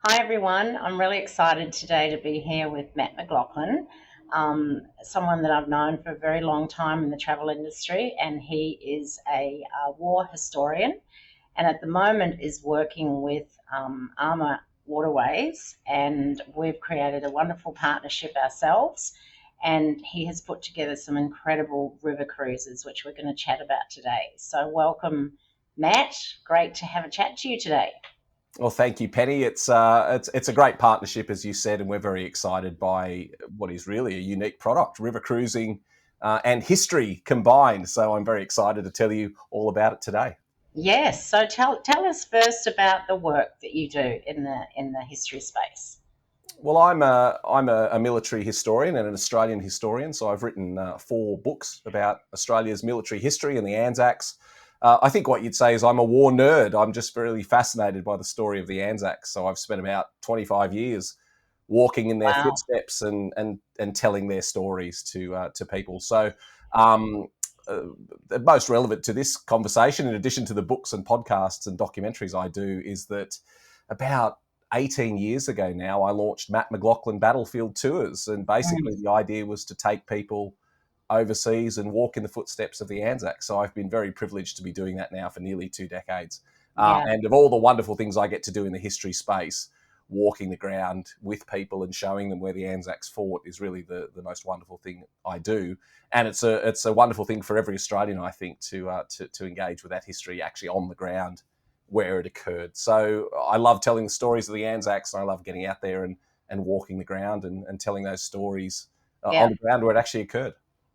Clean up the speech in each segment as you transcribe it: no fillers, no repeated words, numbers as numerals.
Hi everyone, I'm really excited today to be here with Matt McLachlan, someone that I've known for a very long time in the travel industry, and he is a war historian and at the moment is working with AmaWaterways, and we've created a wonderful partnership ourselves, and he has put together some incredible river cruises, which we're going to chat about today. So welcome, Matt. Great to have a chat to you today. Well, thank you, Penny. It's a great partnership, as you said, and we're very excited by what is really a unique product, river cruising and history combined. So I'm very excited to tell you all about it today. Yes. So tell us first about the work that you do in the history space. Well, I'm a military historian and an Australian historian, so I've written four books about Australia's military history and the Anzacs. I think what you'd say is I'm a war nerd. I'm just really fascinated by the story of the Anzacs. So I've spent about 25 years walking in their Wow. footsteps and telling their stories to people. So um, uh, the most relevant to this conversation, in addition to the books and podcasts and documentaries I do, is that about 18 years ago now, I launched McLachlan Battlefield Tours. And basically, Mm. the idea was to take people overseas and walk in the footsteps of the Anzacs. So I've been very privileged to be doing that now for nearly 2 decades. Yeah. And of all the wonderful things I get to do in the history space, walking the ground with people and showing them where the Anzacs fought is really the most wonderful thing I do. And it's a wonderful thing for every Australian, I think, to engage with that history actually on the ground where it occurred. So I love telling the stories of the Anzacs. And I love getting out there and walking the ground and telling those stories on Yeah. the ground where it actually occurred.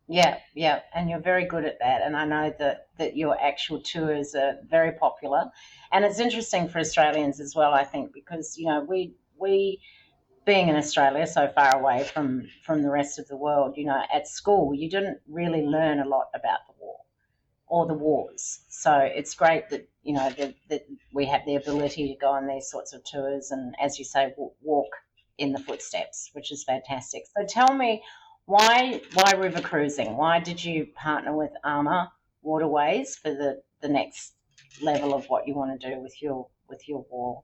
Yeah. Yeah. And you're very good at that. And I know that your actual tours are very popular. And it's interesting for Australians as well, I think, because we being in Australia, so far away from the rest of the world, at school you didn't really learn a lot about the war or the wars. So it's great that that we have the ability to go on these sorts of tours and, as you say, walk in the footsteps, which is fantastic. So tell me, why river cruising? Why did you partner with Armour Waterways for the next level of what you want to do with your war?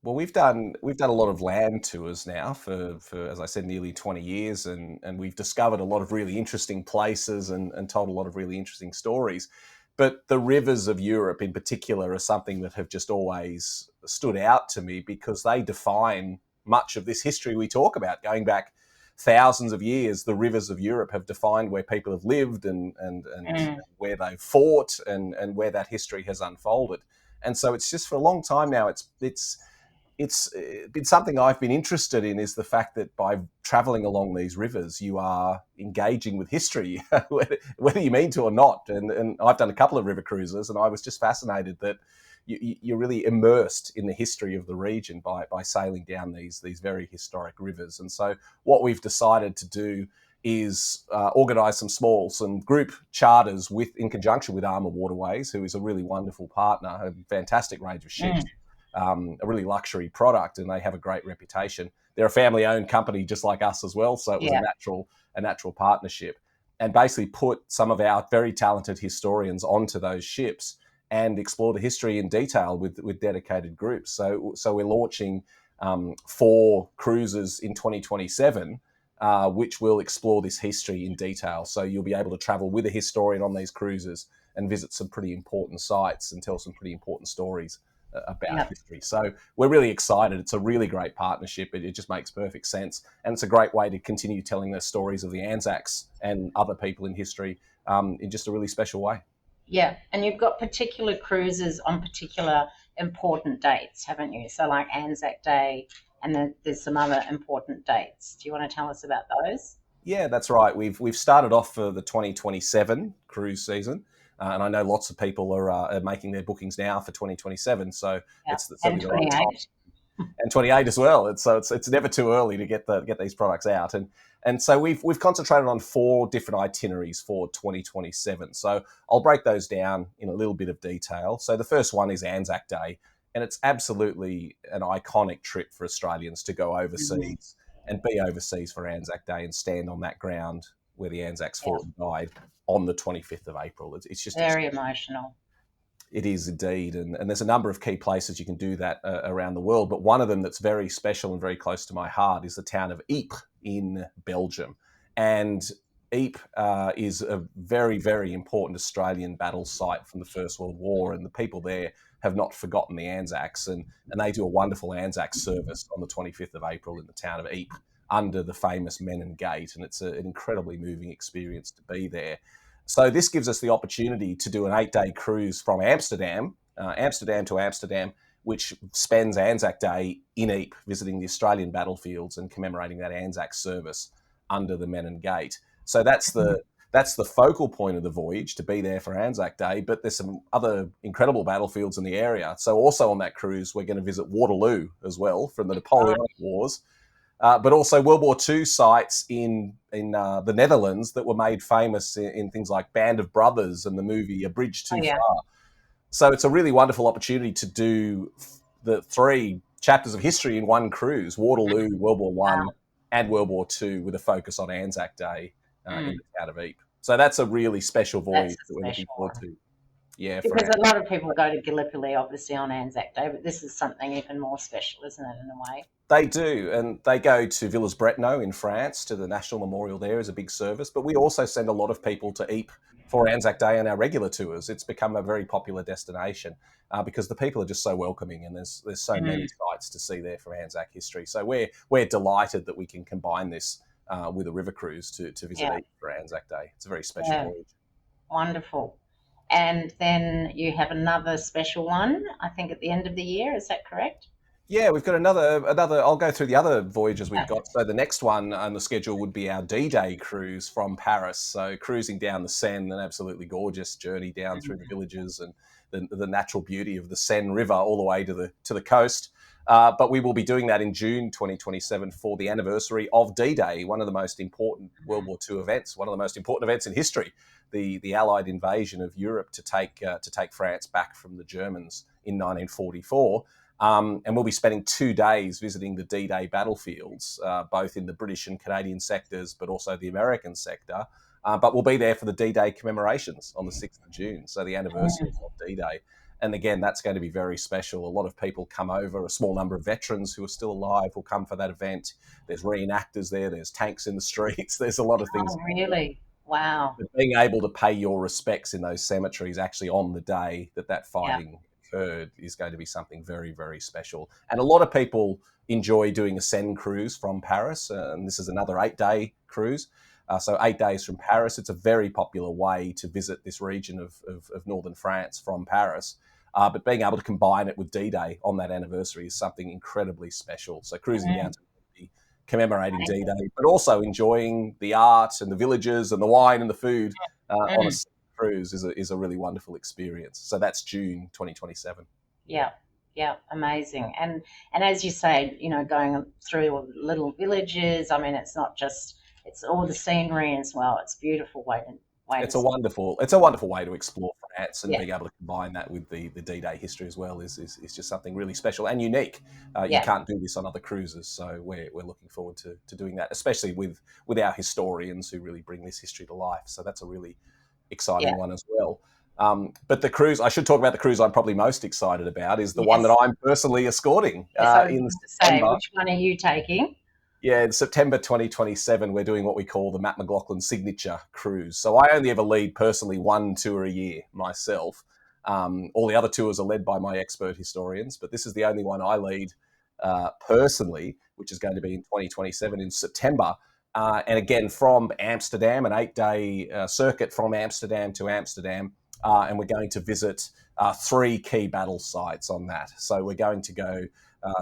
Well, we've done a lot of land tours now for as I said, nearly 20 years, and we've discovered a lot of really interesting places and told a lot of really interesting stories. But the rivers of Europe, in particular, are something that have just always stood out to me because they define much of this history we talk about, going back thousands of years. The rivers of Europe have defined where people have lived and Mm. where they've fought and where that history has unfolded. And so it's just for a long time now. It's been something I've been interested in, is the fact that by traveling along these rivers, you are engaging with history, whether you mean to or not. And I've done a couple of river cruises, and I was just fascinated that you're really immersed in the history of the region by sailing down these very historic rivers. And so what we've decided to do is organise some group charters in conjunction with AmaWaterways, who is a really wonderful partner, a fantastic range of ships, Mm. a really luxury product, and they have a great reputation. They're a family-owned company just like us as well, so it was Yeah. a natural partnership, and basically put some of our very talented historians onto those ships and explore the history in detail with dedicated groups. So we're launching four cruises in 2027. Which will explore this history in detail. So you'll be able to travel with a historian on these cruises and visit some pretty important sites and tell some pretty important stories about Yeah. history. So we're really excited. It's a really great partnership. It just makes perfect sense. And it's a great way to continue telling the stories of the Anzacs and other people in history in just a really special way. Yeah, and you've got particular cruises on particular important dates, haven't you? So like Anzac Day, and then there's some other important dates. Do you want to tell us about those? Yeah, that's right. We've started off for the 2027 cruise season, and I know lots of people are making their bookings now for 2027. So Yeah, it's and certainly the right time. 28. And 28 as well. It's never too early to get these products out. And so we've concentrated on four different itineraries for 2027. So I'll break those down in a little bit of detail. So the first one is Anzac Day, and it's absolutely an iconic trip for Australians to go Mhm. overseas and be overseas for Anzac Day and stand on that ground where the Anzacs Yeah, fought and died on the 25th of April. It's just very emotional. It is indeed, and there's a number of key places you can do that around the world. But one of them that's very special and very close to my heart is the town of Ypres in Belgium. And Ypres is a very, very important Australian battle site from the First World War, and the people there have not forgotten the Anzacs, and they do a wonderful Anzac service on the 25th of April in the town of Ypres under the famous Menin Gate, and it's an incredibly moving experience to be there. So this gives us the opportunity to do an 8-day cruise from Amsterdam to Amsterdam, which spends Anzac Day in Ypres, visiting the Australian battlefields and commemorating that Anzac service under the Menin Gate. So that's the focal point of the voyage, to be there for Anzac Day. But there's some other incredible battlefields in the area. So also on that cruise, we're going to visit Waterloo as well, from the Napoleonic Wars. But also World War II sites in the Netherlands that were made famous in things like Band of Brothers and the movie A Bridge Oh Too yeah. Far. So it's a really wonderful opportunity to do the 3 chapters of history in one cruise: Waterloo, World War One, Wow. and World War II, with a focus on Anzac Day in Mm, the town of Ypres. So that's a really special that's voyage a that we're looking special forward one. to. Yeah, for Because a Anzac. lot of people go to Gallipoli obviously on Anzac Day, but this is something even more special, isn't it, in a way? They do, and they go to Villers-Bretonneux in France, to the National Memorial there as a big service. But we also send a lot of people to Ypres for Anzac Day on our regular tours. It's become a very popular destination because the people are just so welcoming, and there's so many Mm, sites to see there from Anzac history. So we're delighted that we can combine this with a river cruise to visit yeah, Ypres for Anzac Day. It's a very special yeah, voyage. wonderful. And then you have another special one, I think, at the end of the year. Is that correct? Yeah, we've got another. I'll go through the other voyages we've Yeah. got. So the next one on the schedule would be our D-Day cruise from Paris. So cruising down the Seine, an absolutely gorgeous journey down through the Mm, villages and the natural beauty of the Seine River all the way to the coast. But we will be doing that in June 2027 for the anniversary of D-Day, one of the most important World War II events, one of the most important events in history, the Allied invasion of Europe to take France back from the Germans in 1944. And we'll be spending 2 days visiting the D-Day battlefields, both in the British and Canadian sectors, but also the American sector. But we'll be there for the D-Day commemorations on the 6th of June, so the anniversary mm, of D-Day. And again, that's going to be very special. A lot of people come over. A small number of veterans who are still alive will come for that event. There's reenactors there. There's tanks in the streets. There's a lot of things oh, going on. really? Wow. But being able to pay your respects in those cemeteries actually on the day that Yeah. fighting occurred is going to be something very, very special. And a lot of people enjoy doing a Seine cruise from Paris, and this is another 8-day cruise. So 8 days from Paris. It's a very popular way to visit this region of northern France from Paris. But being able to combine it with D-Day on that anniversary is something incredibly special. So cruising down Mm, to commemorating amazing. D-Day, but also enjoying the art and the villages and the wine and the food on a Mm, cruise is a really wonderful experience. So that's June 2027. yeah. Yeah. Amazing. And as you say, going through little villages. I mean, it's all the scenery as well. It's a beautiful way to see. It's a wonderful way to explore France, and Yeah. being able to combine that with the D-Day history as well is just something really special and unique. You Yeah. can't do this on other cruises, so we're looking forward to doing that, especially with our historians who really bring this history to life. So that's a really Yeah. exciting one as well. But the cruise, I should talk about the cruise I'm probably most excited about, is the one that Yes. I'm personally escorting Yes. I was in going to say, September. which one are you taking? Yeah, in September 2027, we're doing what we call the McLachlan Signature Cruise. So I only ever lead personally one tour a year myself. All the other tours are led by my expert historians, but this is the only one I lead personally, which is going to be in 2027 in September. And again, from Amsterdam, an 8-day circuit from Amsterdam to Amsterdam. And we're going to visit 3 key battle sites on that. So we're going to go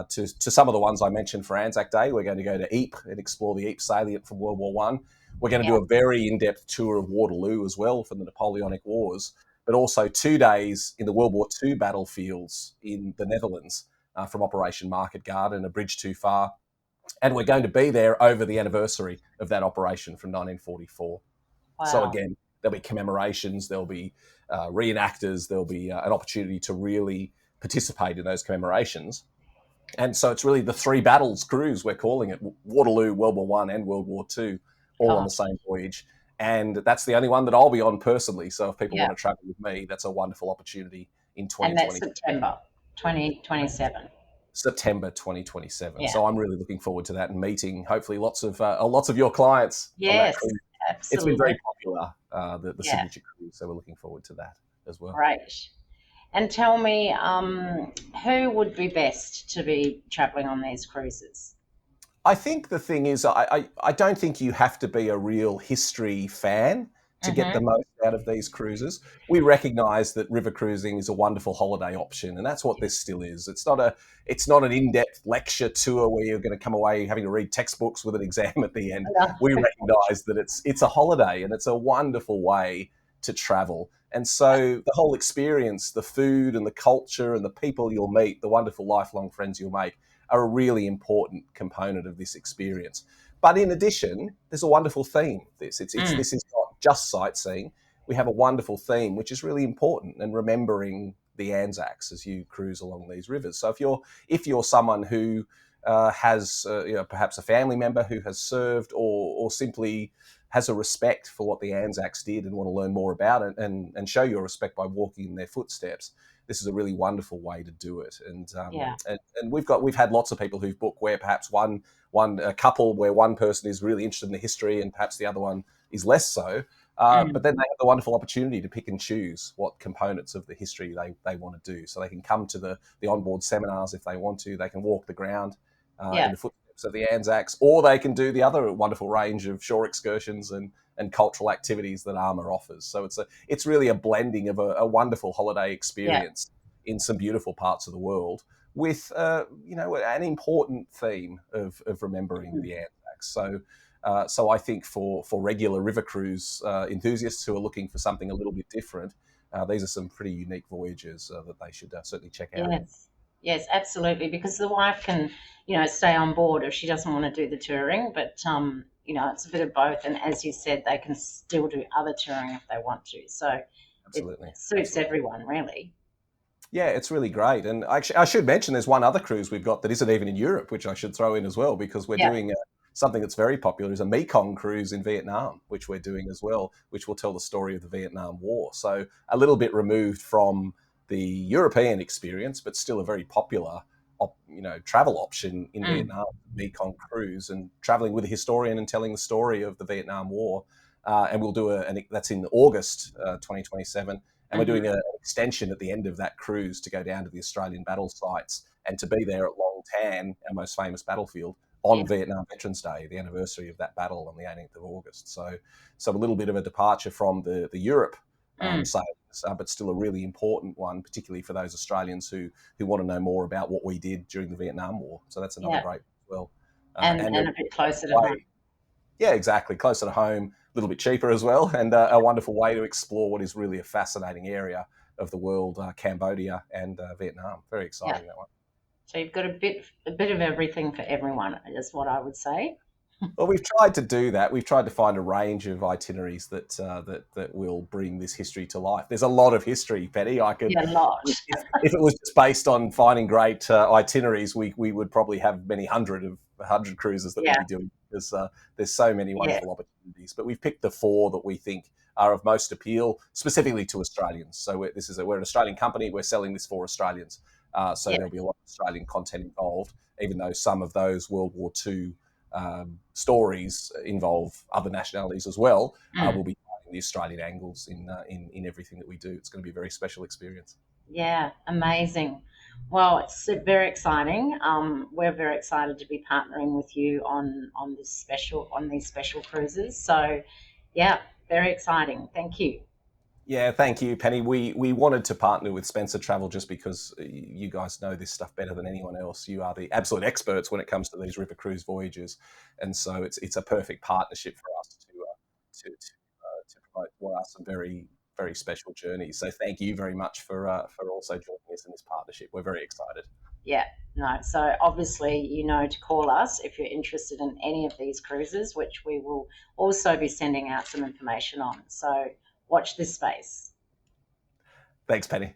to some of the ones I mentioned for Anzac Day. We're going to go to Ypres and explore the Ypres salient from World War One. We're going to Yeah. do a very in-depth tour of Waterloo as well from the Napoleonic Wars, but also 2 days in the World War II battlefields in the Netherlands from Operation Market Garden, A Bridge Too Far. And we're going to be there over the anniversary of that operation from 1944. So Wow. again, there'll be commemorations, there'll be reenactors, there'll be an opportunity to really participate in those commemorations. And so it's really the 3 battles cruise, we're calling it: Waterloo, World War One, and World War Two, all on the Gosh. same voyage. And that's the only one that I'll be on personally. So if people Yeah. want to travel with me, that's a wonderful opportunity in And that's 2020. September 2027. September 2027. Yeah. So I'm really looking forward to that and meeting hopefully lots of your clients on that Yes, cruise. It's been absolutely. very popular, the Yeah, signature cruise, so we're looking forward to that as well. great. And tell me, who would be best to be traveling on these cruises? I think the thing is, I don't think you have to be a real history fan to get the Mm-hmm. most out of these cruises. We recognise that river cruising is a wonderful holiday option, and that's what this still is. It's not an in-depth lecture tour where you're going to come away having to read textbooks with an exam at the end. We recognise that it's a holiday and it's a wonderful way to travel. And so the whole experience, the food and the culture and the people you'll meet, the wonderful lifelong friends you'll make, are a really important component of this experience. But in addition, there's a wonderful theme. Mm, This is not just sightseeing. We have a wonderful theme, which is really important, and remembering the Anzacs as you cruise along these rivers. So if you're someone who has perhaps a family member who has served, or simply has a respect for what the Anzacs did and want to learn more about it, and show your respect by walking in their footsteps, this is a really wonderful way to do it. yeah. And we've had lots of people who've booked where perhaps one a couple where one person is really interested in the history and perhaps the other one is less so. Mm, But then they have the wonderful opportunity to pick and choose what components of the history they want to do. So they can come to the onboard seminars if they want to. They can walk the ground in yeah. the footsteps of the Anzacs, or they can do the other wonderful range of shore excursions and cultural activities that Arma offers. So it's really a blending of a wonderful holiday Yeah. experience in some beautiful parts of the world with an important theme of remembering Mm, the Anzacs. So I think for regular river cruise enthusiasts who are looking for something a little bit different, these are some pretty unique voyages that they should certainly check out. yes. Yes, absolutely. Because the wife can, stay on board if she doesn't want to do the touring, but it's a bit of both. And as you said, they can still do other touring if they want to. So it Absolutely, suits absolutely. everyone, really. Yeah, it's really great. And actually, I should mention there's one other cruise we've got that isn't even in Europe, which I should throw in as well, because we're Yeah. doing something that's very popular is a Mekong cruise in Vietnam, which we're doing as well, which will tell the story of the Vietnam War. So a little bit removed from the European experience, but still a very popular, travel option in Mm, Vietnam, Mekong cruise, and traveling with a historian and telling the story of the Vietnam War. And we'll do that's in August 2027, and we're hmm. doing an extension at the end of that cruise to go down to the Australian battle sites and to be there at Long Tan, our most famous battlefield, Yeah. on Vietnam Veterans Day, the anniversary of that battle on the 18th of August. So a little bit of a departure from the Europe Mm, sailings, but still a really important one, particularly for those Australians who want to know more about what we did during the Vietnam War. So that's another yeah. great as well. And And a a bit closer to home. way, yeah, exactly. Closer to home, a little bit cheaper as well, and a wonderful way to explore what is really a fascinating area of the world, Cambodia and Vietnam. Very Yeah. exciting, that one. So you've got a bit of everything for everyone, is what I would say. Well, we've tried to do that. We've tried to find a range of itineraries that will bring this history to life. There's a lot of history, Penny. I could, Yeah, a lot. if it was just based on finding great itineraries, we would probably have many hundred cruises that we'd Yeah. be doing because there's so many Yeah. wonderful opportunities. But we've picked the four that we think are of most appeal, specifically to Australians. So we're an Australian company. We're selling this for Australians. So Yeah. there'll be a lot of Australian content involved, even though some of those World War II stories involve other nationalities as well. Mm. We'll be finding the Australian angles in everything that we do. It's going to be a very special experience. Yeah. Amazing. Well, it's very exciting. We're very excited to be partnering with you on these special cruises. So, yeah, very exciting. Thank you. Yeah, thank you, Penny. We wanted to partner with Spencer Travel just because you guys know this stuff better than anyone else. You are the absolute experts when it comes to these river cruise voyages, and so it's a perfect partnership for us to promote what are some very special journeys. So thank you very much for also joining us in this partnership. We're very excited. Yeah. No. So obviously, to call us if you're interested in any of these cruises, which we will also be sending out some information on. So watch this space. Thanks, Penny.